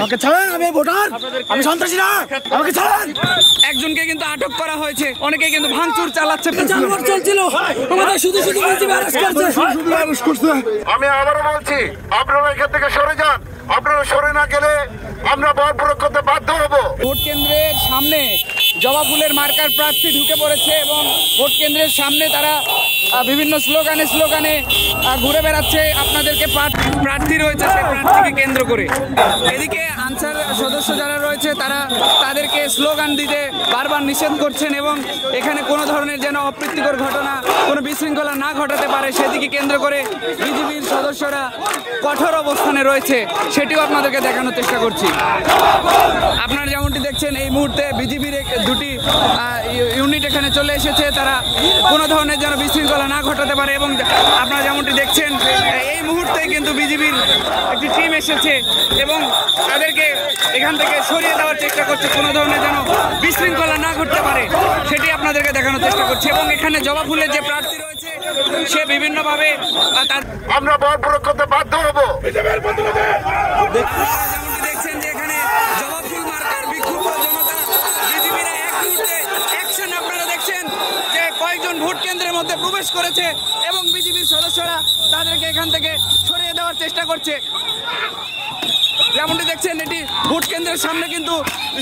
আমাকে ছাড়েন, আমি ভোটার, আমি সন্ত্রাসী না, আমাকে ছাড়েন। একজনকে কিন্তু আটক করা হয়েছে, অনেকে কিন্তু ভাঙচুর চালাচ্ছে। চলছিল আমাদের শুধু শুধু করছে। আমি আবারও বলছি, আপনারা এখান থেকে সরে যান। আপনারা সরে না গেলে আমরা বল প্রয়োগ করতে বাধ্য হব। ভোট কেন্দ্রের সামনে জবা ফুলের মার্কার প্রার্থী ঢুকে পড়েছে এবং ভোট কেন্দ্রের সামনে তারা বিভিন্ন স্লোগানে ঘুরে বেড়াচ্ছে। আপনাদেরকে প্রার্থী রয়েছে, সেই প্রার্থীকে কেন্দ্র করে এদিকে আনসার সদস্য যারা রয়েছে তারা তাদেরকে স্লোগান দিতে বারবার নিষেধ করছেন এবং এখানে কোনো ধরনের যেন অপ্রীতিকর ঘটনা, কোনো বিশৃঙ্খলা না ঘটাতে পারে সেদিকে কেন্দ্র করে বিজিবির সদস্যরা কঠোর অবস্থানে রয়েছে, সেটিও আপনাদেরকে দেখানোর চেষ্টা করছি। আপনারা যেমনটি দেখছেন এই মুহূর্তে বিজিবির দুটি ইউনিট এখানে চলে এসেছে, তারা কোনো ধরনের যেন বিশৃঙ্খলা না ঘটাতে পারে এবং আপনারা যেমনটি দেখছেন এই মুহূর্তে কিন্তু বিজিবির একটি টিম এসেছে এবং তাদেরকে এখান থেকে সরিয়ে দেওয়ার চেষ্টা করছে, কোনো ধরনের যেন বিশৃঙ্খলা না ঘটতে পারে সেটি আপনাদেরকে দেখানোর চেষ্টা করছে। এবং এখানে জবা ফুলের যে প্রার্থী রয়েছে সে বিভিন্নভাবে আমরা বল প্রয়োগ করতে বাধ্য হব। যেমনটি দেখছেন যে এখানে জবা ফুল মার্কার বিক্ষুব্ধ জনতা, বিজিবিরা এক মুহূর্তে অ্যাকশন আপনারা দেখছেন যে কয়েকজন ভোট কেন্দ্রের মধ্যে প্রবেশ করেছে এবং বিজিবির সদস্যরা তাদেরকে এখান থেকে সরিয়ে দেওয়ার চেষ্টা করছে। যেমনটি দেখছেন এটি ভোট কেন্দ্রের সামনে কিন্তু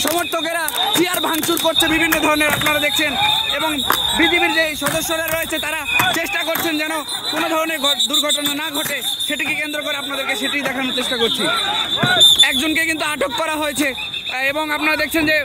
সমর্থকেরা চেয়ার ভাঙচুর করছে বিভিন্ন ধরনের আপনারা দেখছেন এবং বিজিবির যে সদস্যরা রয়েছে তারা চেষ্টা করছেন যেন কোনো ধরনের দুর্ঘটনা না ঘটে, সেটিকে কেন্দ্র করে আপনাদেরকে সেটি দেখানোর চেষ্টা করছি। একজনকে কিন্তু আটক করা হয়েছে এবং আপনারা দেখছেন যে